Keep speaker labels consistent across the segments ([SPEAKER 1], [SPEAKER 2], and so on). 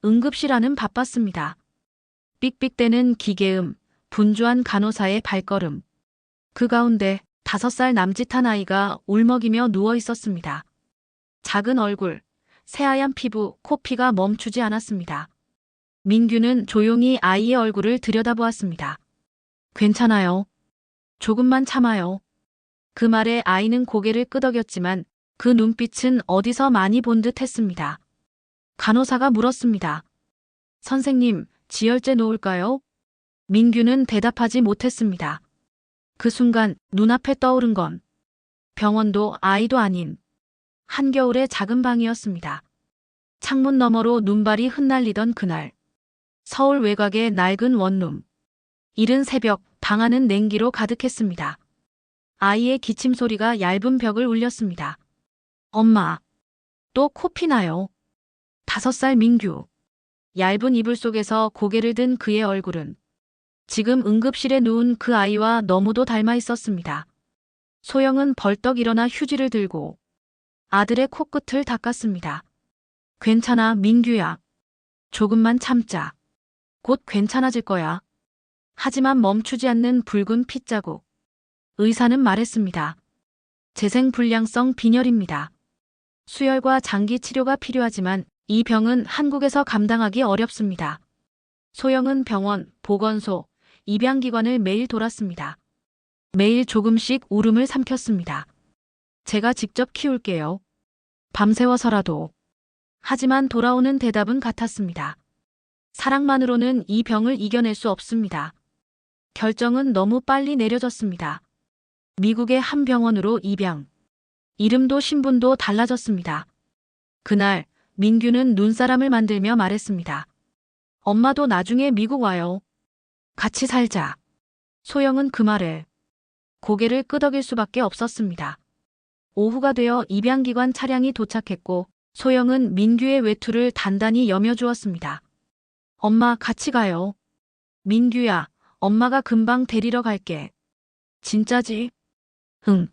[SPEAKER 1] 응급실 안은 바빴습니다. 삑삑대는 기계음, 분주한 간호사의 발걸음. 그 가운데 5살 남짓한 아이가 울먹이며 누워 있었습니다. 작은 얼굴, 새하얀 피부, 코피가 멈추지 않았습니다. 민규는 조용히 아이의 얼굴을 들여다보았습니다. 괜찮아요. 조금만 참아요. 그 말에 아이는 고개를 끄덕였지만 그 눈빛은 어디서 많이 본 듯 했습니다. 간호사가 물었습니다. 선생님, 지혈제 놓을까요? 민규는 대답하지 못했습니다. 그 순간 눈앞에 떠오른 건 병원도 아이도 아닌 한겨울의 작은 방이었습니다. 창문 너머로 눈발이 흩날리던 그날. 서울 외곽의 낡은 원룸. 이른 새벽 방 안은 냉기로 가득했습니다. 아이의 기침 소리가 얇은 벽을 울렸습니다. 엄마, 또 코피 나요. 5살 민규. 얇은 이불 속에서 고개를 든 그의 얼굴은 지금 응급실에 누운 그 아이와 너무도 닮아 있었습니다. 소영은 벌떡 일어나 휴지를 들고 아들의 코끝을 닦았습니다. 괜찮아, 민규야. 조금만 참자. 곧 괜찮아질 거야. 하지만 멈추지 않는 붉은 핏자국. 의사는 말했습니다. 재생불량성 빈혈입니다. 수혈과 장기 치료가 필요하지만 이 병은 한국에서 감당하기 어렵습니다. 소영은 병원, 보건소, 입양기관을 매일 돌았습니다. 매일 조금씩 울음을 삼켰습니다. 제가 직접 키울게요. 밤새워서라도. 하지만 돌아오는 대답은 같았습니다. 사랑만으로는 이 병을 이겨낼 수 없습니다. 결정은 너무 빨리 내려졌습니다. 미국의 한 병원으로 입양. 이름도 신분도 달라졌습니다. 그날 민규는 눈사람을 만들며 말했습니다. 엄마도 나중에 미국 와요. 같이 살자. 소영은 그 말에 고개를 끄덕일 수밖에 없었습니다. 오후가 되어 입양기관 차량이 도착했고 소영은 민규의 외투를 단단히 여며주었습니다. 엄마 같이 가요. 민규야, 엄마가 금방 데리러 갈게. 진짜지? 응.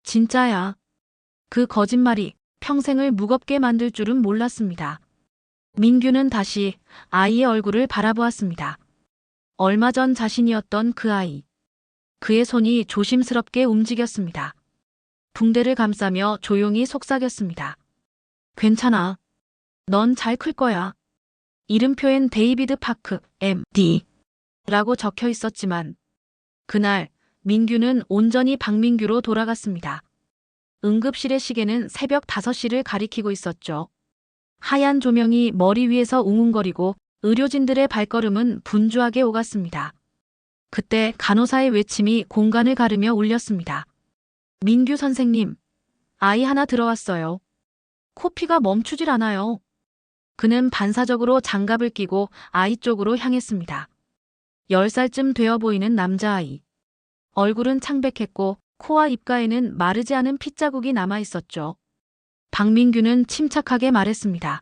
[SPEAKER 1] 진짜야. 그 거짓말이 평생을 무겁게 만들 줄은 몰랐습니다. 민규는 다시 아이의 얼굴을 바라보았습니다. 얼마 전 자신이었던 그 아이. 그의 손이 조심스럽게 움직였습니다. 붕대를 감싸며 조용히 속삭였습니다. 괜찮아. 넌 잘 클 거야. 이름표엔 데이비드 파크, M.D. 라고 적혀 있었지만 그날 민규는 온전히 박민규로 돌아갔습니다. 응급실의 시계는 새벽 5시를 가리키고 있었죠. 하얀 조명이 머리 위에서 웅웅거리고 의료진들의 발걸음은 분주하게 오갔습니다. 그때 간호사의 외침이 공간을 가르며 울렸습니다. 민규 선생님, 아이 하나 들어왔어요. 코피가 멈추질 않아요. 그는 반사적으로 장갑을 끼고 아이 쪽으로 향했습니다. 10살쯤 되어 보이는 남자아이. 얼굴은 창백했고 코와 입가에는 마르지 않은 핏자국이 남아 있었죠. 박민규는 침착하게 말했습니다.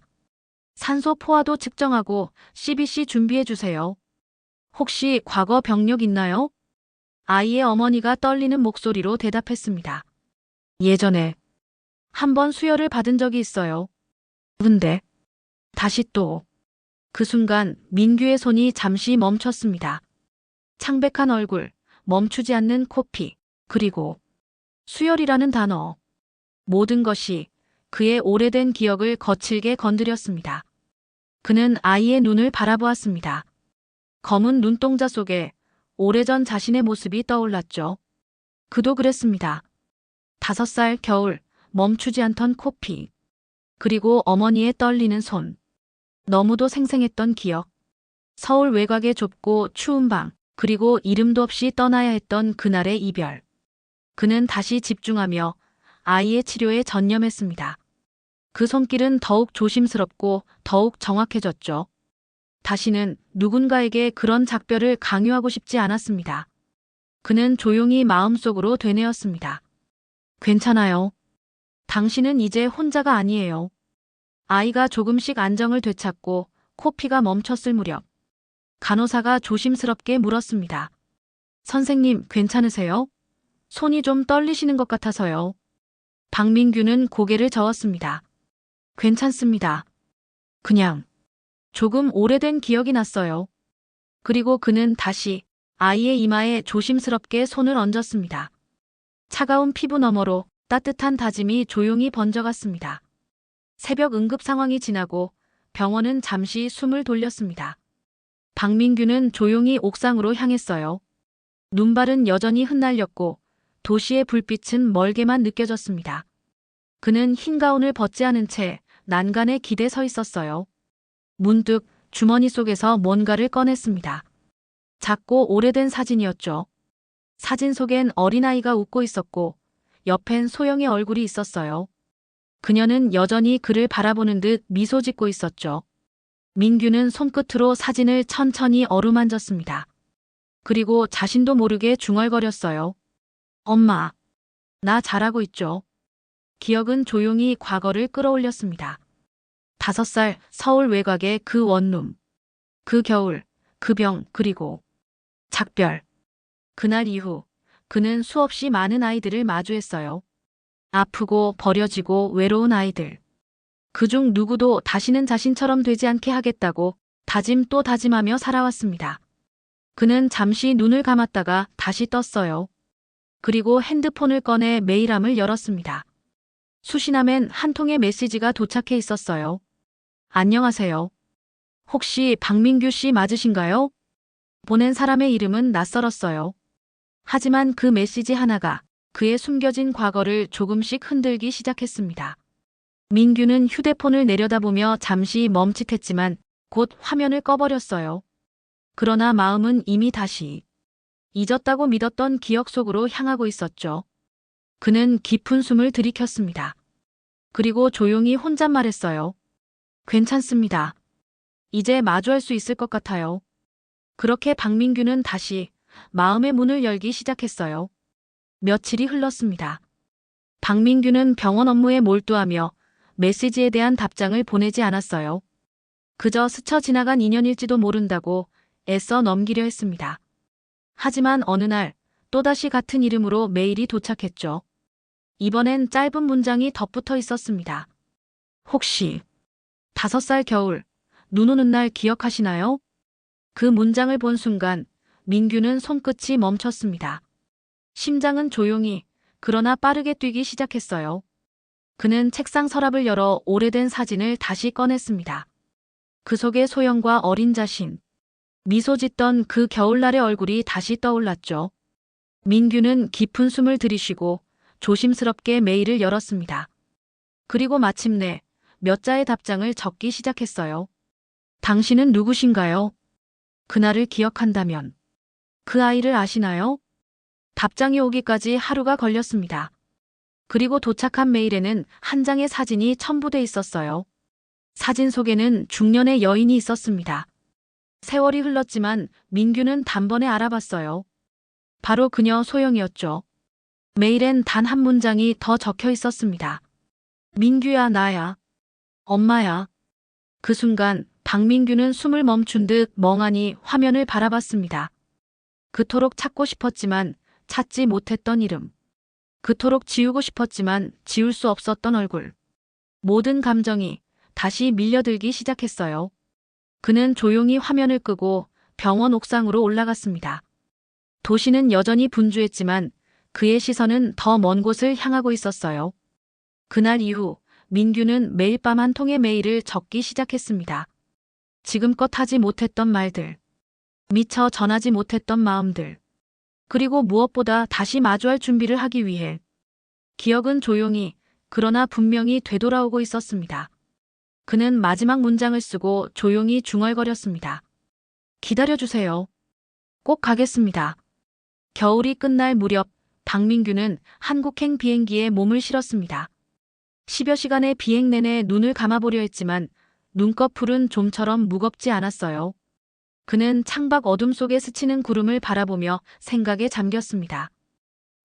[SPEAKER 1] 산소 포화도 측정하고 CBC 준비해 주세요. 혹시 과거 병력 있나요? 아이의 어머니가 떨리는 목소리로 대답했습니다. 예전에 한 번 수혈을 받은 적이 있어요. 근데 다시 또. 그 순간 민규의 손이 잠시 멈췄습니다. 창백한 얼굴, 멈추지 않는 코피, 그리고 수혈이라는 단어. 모든 것이 그의 오래된 기억을 거칠게 건드렸습니다. 그는 아이의 눈을 바라보았습니다. 검은 눈동자 속에 오래전 자신의 모습이 떠올랐죠. 그도 그랬습니다. 5살 겨울, 멈추지 않던 코피. 그리고 어머니의 떨리는 손. 너무도 생생했던 기억. 서울 외곽의 좁고 추운 방, 그리고 이름도 없이 떠나야 했던 그날의 이별. 그는 다시 집중하며 아이의 치료에 전념했습니다. 그 손길은 더욱 조심스럽고 더욱 정확해졌죠. 다시는 누군가에게 그런 작별을 강요하고 싶지 않았습니다. 그는 조용히 마음속으로 되뇌었습니다. 괜찮아요. 당신은 이제 혼자가 아니에요. 아이가 조금씩 안정을 되찾고 코피가 멈췄을 무렵 간호사가 조심스럽게 물었습니다. 선생님, 괜찮으세요? 손이 좀 떨리시는 것 같아서요. 박민규는 고개를 저었습니다. 괜찮습니다. 그냥 조금 오래된 기억이 났어요. 그리고 그는 다시 아이의 이마에 조심스럽게 손을 얹었습니다. 차가운 피부 너머로 따뜻한 다짐이 조용히 번져갔습니다. 새벽 응급 상황이 지나고 병원은 잠시 숨을 돌렸습니다. 박민규는 조용히 옥상으로 향했어요. 눈발은 여전히 흩날렸고 도시의 불빛은 멀게만 느껴졌습니다. 그는 흰 가운을 벗지 않은 채 난간에 기대 서 있었어요. 문득 주머니 속에서 뭔가를 꺼냈습니다. 작고 오래된 사진이었죠. 사진 속엔 어린아이가 웃고 있었고 옆엔 소영의 얼굴이 있었어요. 그녀는 여전히 그를 바라보는 듯 미소 짓고 있었죠. 민규는 손끝으로 사진을 천천히 어루만졌습니다. 그리고 자신도 모르게 중얼거렸어요. 엄마, 나 잘하고 있죠? 기억은 조용히 과거를 끌어올렸습니다. 5살 서울 외곽의 그 원룸, 그 겨울, 그 병, 그리고 작별. 그날 이후 그는 수없이 많은 아이들을 마주했어요. 아프고 버려지고 외로운 아이들. 그중 누구도 다시는 자신처럼 되지 않게 하겠다고 다짐 또 다짐하며 살아왔습니다. 그는 잠시 눈을 감았다가 다시 떴어요. 그리고 핸드폰을 꺼내 메일함을 열었습니다. 수신함엔 한 통의 메시지가 도착해 있었어요. 안녕하세요. 혹시 박민규 씨 맞으신가요? 보낸 사람의 이름은 낯설었어요. 하지만 그 메시지 하나가 그의 숨겨진 과거를 조금씩 흔들기 시작했습니다. 민규는 휴대폰을 내려다보며 잠시 멈칫했지만 곧 화면을 꺼버렸어요. 그러나 마음은 이미 다시 잊었다고 믿었던 기억 속으로 향하고 있었죠. 그는 깊은 숨을 들이켰습니다. 그리고 조용히 혼잣말했어요. 괜찮습니다. 이제 마주할 수 있을 것 같아요. 그렇게 박민규는 다시 마음의 문을 열기 시작했어요. 며칠이 흘렀습니다. 박민규는 병원 업무에 몰두하며 메시지에 대한 답장을 보내지 않았어요. 그저 스쳐 지나간 인연일지도 모른다고 애써 넘기려 했습니다. 하지만 어느 날 또다시 같은 이름으로 메일이 도착했죠. 이번엔 짧은 문장이 덧붙어 있었습니다. 혹시 5살 겨울, 눈 오는 날 기억하시나요? 그 문장을 본 순간 민규는 손끝이 멈췄습니다. 심장은 조용히 그러나 빠르게 뛰기 시작했어요. 그는 책상 서랍을 열어 오래된 사진을 다시 꺼냈습니다. 그 속에 소영과 어린 자신, 미소 짓던 그 겨울날의 얼굴이 다시 떠올랐죠. 민규는 깊은 숨을 들이쉬고 조심스럽게 메일을 열었습니다. 그리고 마침내 몇 자의 답장을 적기 시작했어요. 당신은 누구신가요? 그날을 기억한다면 그 아이를 아시나요? 답장이 오기까지 하루가 걸렸습니다. 그리고 도착한 메일에는 한 장의 사진이 첨부돼 있었어요. 사진 속에는 중년의 여인이 있었습니다. 세월이 흘렀지만 민규는 단번에 알아봤어요. 바로 그녀 소영이었죠. 메일엔 단 한 문장이 더 적혀 있었습니다. 민규야, 나야. 엄마야. 그 순간 박민규는 숨을 멈춘 듯 멍하니 화면을 바라봤습니다. 그토록 찾고 싶었지만 찾지 못했던 이름. 그토록 지우고 싶었지만 지울 수 없었던 얼굴. 모든 감정이 다시 밀려들기 시작했어요. 그는 조용히 화면을 끄고 병원 옥상으로 올라갔습니다. 도시는 여전히 분주했지만 그의 시선은 더 먼 곳을 향하고 있었어요. 그날 이후 민규는 매일 밤 한 통의 메일을 적기 시작했습니다. 지금껏 하지 못했던 말들, 미처 전하지 못했던 마음들, 그리고 무엇보다 다시 마주할 준비를 하기 위해 기억은 조용히 그러나 분명히 되돌아오고 있었습니다. 그는 마지막 문장을 쓰고 조용히 중얼거렸습니다. 기다려주세요. 꼭 가겠습니다. 겨울이 끝날 무렵 박민규는 한국행 비행기에 몸을 실었습니다. 10여 시간의 비행 내내 눈을 감아보려 했지만 눈꺼풀은 좀처럼 무겁지 않았어요. 그는 창밖 어둠 속에 스치는 구름을 바라보며 생각에 잠겼습니다.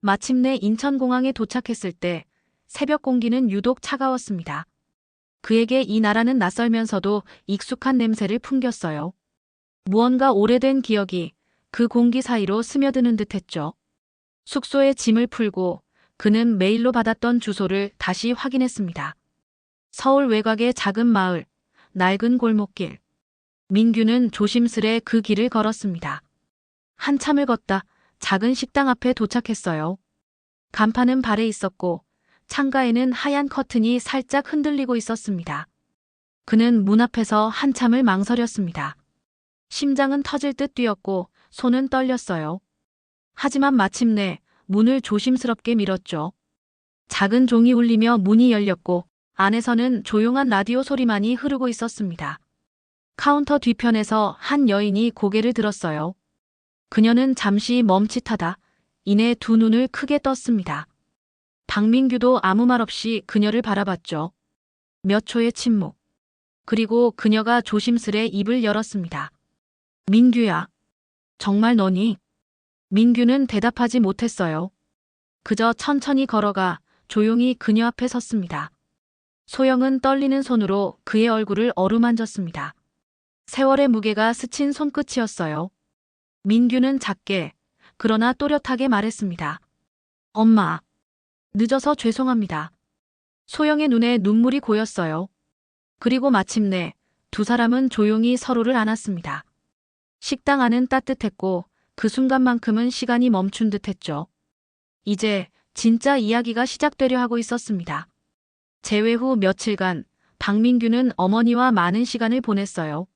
[SPEAKER 1] 마침내 인천공항에 도착했을 때 새벽 공기는 유독 차가웠습니다. 그에게 이 나라는 낯설면서도 익숙한 냄새를 풍겼어요. 무언가 오래된 기억이 그 공기 사이로 스며드는 듯했죠. 숙소에 짐을 풀고 그는 메일로 받았던 주소를 다시 확인했습니다. 서울 외곽의 작은 마을, 낡은 골목길. 민규는 조심스레 그 길을 걸었습니다. 한참을 걷다 작은 식당 앞에 도착했어요. 간판은 발에 있었고 창가에는 하얀 커튼이 살짝 흔들리고 있었습니다. 그는 문 앞에서 한참을 망설였습니다. 심장은 터질 듯 뛰었고 손은 떨렸어요. 하지만 마침내 문을 조심스럽게 밀었죠. 작은 종이 울리며 문이 열렸고 안에서는 조용한 라디오 소리만이 흐르고 있었습니다. 카운터 뒤편에서 한 여인이 고개를 들었어요. 그녀는 잠시 멈칫하다 이내 두 눈을 크게 떴습니다. 박민규도 아무 말 없이 그녀를 바라봤죠. 몇 초의 침묵. 그리고 그녀가 조심스레 입을 열었습니다. 민규야. 정말 너니? 민규는 대답하지 못했어요. 그저 천천히 걸어가 조용히 그녀 앞에 섰습니다. 소영은 떨리는 손으로 그의 얼굴을 어루만졌습니다. 세월의 무게가 스친 손끝이었어요. 민규는 작게 그러나 또렷하게 말했습니다. 엄마. 늦어서 죄송합니다. 소영의 눈에 눈물이 고였어요. 그리고 마침내 두 사람은 조용히 서로를 안았습니다. 식당 안은 따뜻했고 그 순간만큼은 시간이 멈춘 듯했죠. 이제 진짜 이야기가 시작되려 하고 있었습니다. 재회 후 며칠간 박민규는 어머니와 많은 시간을 보냈어요.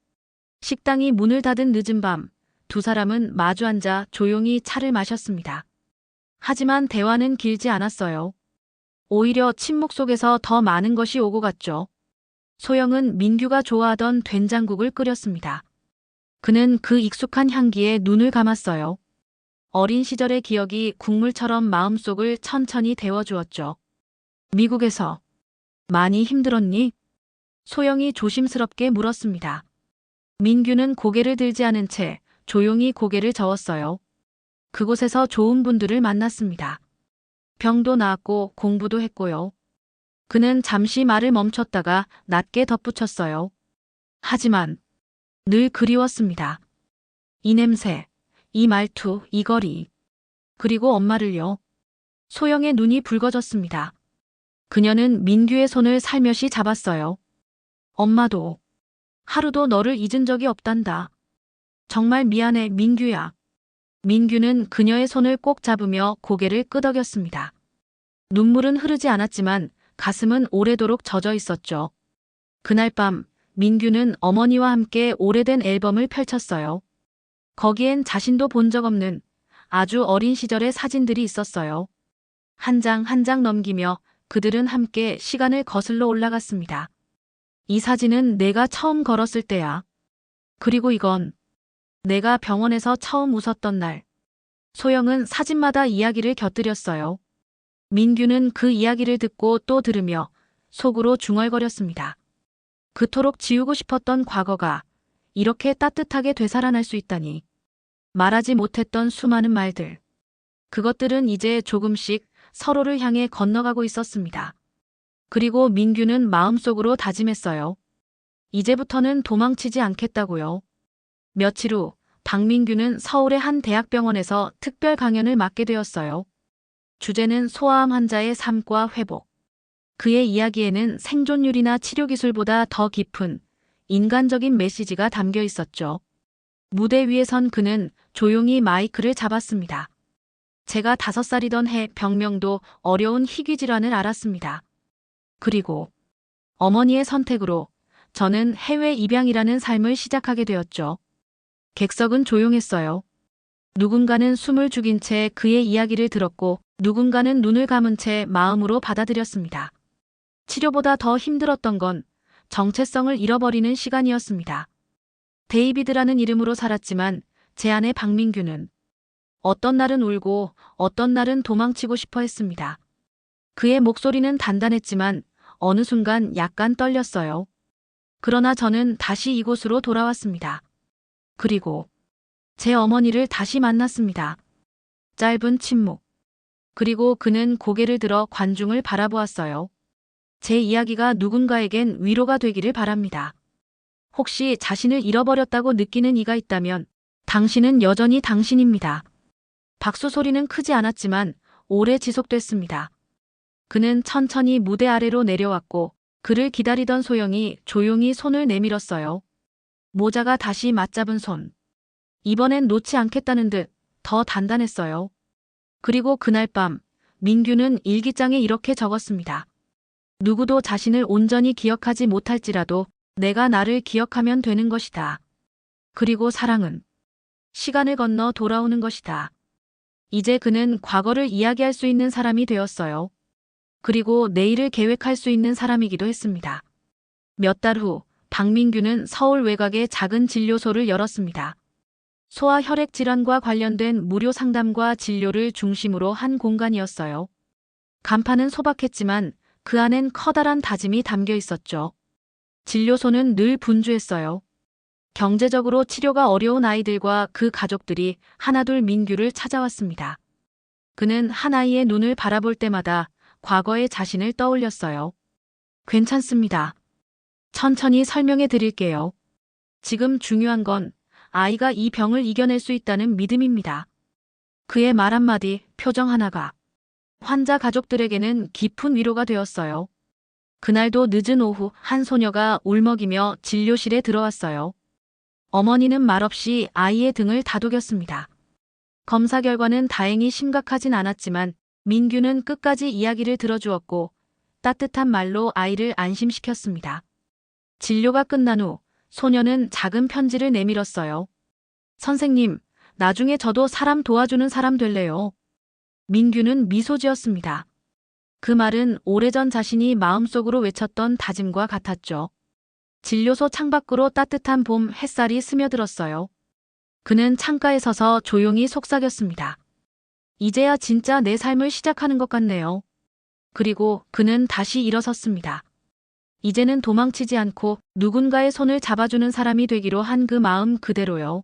[SPEAKER 1] 식당이 문을 닫은 늦은 밤, 두 사람은 마주 앉아 조용히 차를 마셨습니다. 하지만 대화는 길지 않았어요. 오히려 침묵 속에서 더 많은 것이 오고 갔죠. 소영은 민규가 좋아하던 된장국을 끓였습니다. 그는 그 익숙한 향기에 눈을 감았어요. 어린 시절의 기억이 국물처럼 마음속을 천천히 데워주었죠. 미국에서 많이 힘들었니? 소영이 조심스럽게 물었습니다. 민규는 고개를 들지 않은 채 조용히 고개를 저었어요. 그곳에서 좋은 분들을 만났습니다. 병도 나았고 공부도 했고요. 그는 잠시 말을 멈췄다가 낮게 덧붙였어요. 하지만 늘 그리웠습니다. 이 냄새, 이 말투, 이 거리. 그리고 엄마를요. 소영의 눈이 붉어졌습니다. 그녀는 민규의 손을 살며시 잡았어요. 엄마도 하루도 너를 잊은 적이 없단다. 정말 미안해, 민규야. 민규는 그녀의 손을 꼭 잡으며 고개를 끄덕였습니다. 눈물은 흐르지 않았지만 가슴은 오래도록 젖어 있었죠. 그날 밤 민규는 어머니와 함께 오래된 앨범을 펼쳤어요. 거기엔 자신도 본 적 없는 아주 어린 시절의 사진들이 있었어요. 한 장 한 장 넘기며 그들은 함께 시간을 거슬러 올라갔습니다. 이 사진은 내가 처음 걸었을 때야. 그리고 이건 내가 병원에서 처음 웃었던 날. 소영은 사진마다 이야기를 곁들였어요. 민규는 그 이야기를 듣고 또 들으며 속으로 중얼거렸습니다. 그토록 지우고 싶었던 과거가 이렇게 따뜻하게 되살아날 수 있다니. 말하지 못했던 수많은 말들. 그것들은 이제 조금씩 서로를 향해 건너가고 있었습니다. 그리고 민규는 마음속으로 다짐했어요. 이제부터는 도망치지 않겠다고요. 며칠 후 박민규는 서울의 한 대학병원에서 특별 강연을 맡게 되었어요. 주제는 소아암 환자의 삶과 회복. 그의 이야기에는 생존율이나 치료기술보다 더 깊은 인간적인 메시지가 담겨 있었죠. 무대 위에 선 그는 조용히 마이크를 잡았습니다. 제가 5살이던 해 병명도 어려운 희귀질환을 앓았습니다. 그리고 어머니의 선택으로 저는 해외 입양이라는 삶을 시작하게 되었죠. 객석은 조용했어요. 누군가는 숨을 죽인 채 그의 이야기를 들었고 누군가는 눈을 감은 채 마음으로 받아들였습니다. 치료보다 더 힘들었던 건 정체성을 잃어버리는 시간이었습니다. 데이비드라는 이름으로 살았지만 제 아내 박민규는 어떤 날은 울고 어떤 날은 도망치고 싶어 했습니다. 그의 목소리는 단단했지만 어느 순간 약간 떨렸어요. 그러나 저는 다시 이곳으로 돌아왔습니다. 그리고 제 어머니를 다시 만났습니다. 짧은 침묵. 그리고 그는 고개를 들어 관중을 바라보았어요. 제 이야기가 누군가에겐 위로가 되기를 바랍니다. 혹시 자신을 잃어버렸다고 느끼는 이가 있다면 당신은 여전히 당신입니다. 박수 소리는 크지 않았지만 오래 지속됐습니다. 그는 천천히 무대 아래로 내려왔고 그를 기다리던 소영이 조용히 손을 내밀었어요. 모자가 다시 맞잡은 손. 이번엔 놓지 않겠다는 듯 더 단단했어요. 그리고 그날 밤 민규는 일기장에 이렇게 적었습니다. 누구도 자신을 온전히 기억하지 못할지라도 내가 나를 기억하면 되는 것이다. 그리고 사랑은 시간을 건너 돌아오는 것이다. 이제 그는 과거를 이야기할 수 있는 사람이 되었어요. 그리고 내일을 계획할 수 있는 사람이기도 했습니다. 몇 달 후 박민규는 서울 외곽의 작은 진료소를 열었습니다. 소아 혈액 질환과 관련된 무료 상담과 진료를 중심으로 한 공간이었어요. 간판은 소박했지만 그 안엔 커다란 다짐이 담겨 있었죠. 진료소는 늘 분주했어요. 경제적으로 치료가 어려운 아이들과 그 가족들이 하나둘 민규를 찾아왔습니다. 그는 한 아이의 눈을 바라볼 때마다 과거의 자신을 떠올렸어요. 괜찮습니다. 천천히 설명해 드릴게요. 지금 중요한 건 아이가 이 병을 이겨낼 수 있다는 믿음입니다. 그의 말 한마디, 표정 하나가 환자 가족들에게는 깊은 위로가 되었어요. 그날도 늦은 오후 한 소녀가 울먹이며 진료실에 들어왔어요. 어머니는 말없이 아이의 등을 다독였습니다. 검사 결과는 다행히 심각하진 않았지만 민규는 끝까지 이야기를 들어주었고 따뜻한 말로 아이를 안심시켰습니다. 진료가 끝난 후 소녀는 작은 편지를 내밀었어요. 선생님, 나중에 저도 사람 도와주는 사람 될래요. 민규는 미소 지었습니다. 그 말은 오래전 자신이 마음속으로 외쳤던 다짐과 같았죠. 진료소 창밖으로 따뜻한 봄 햇살이 스며들었어요. 그는 창가에 서서 조용히 속삭였습니다. 이제야 진짜 내 삶을 시작하는 것 같네요. 그리고 그는 다시 일어섰습니다. 이제는 도망치지 않고 누군가의 손을 잡아주는 사람이 되기로 한 그 마음 그대로요.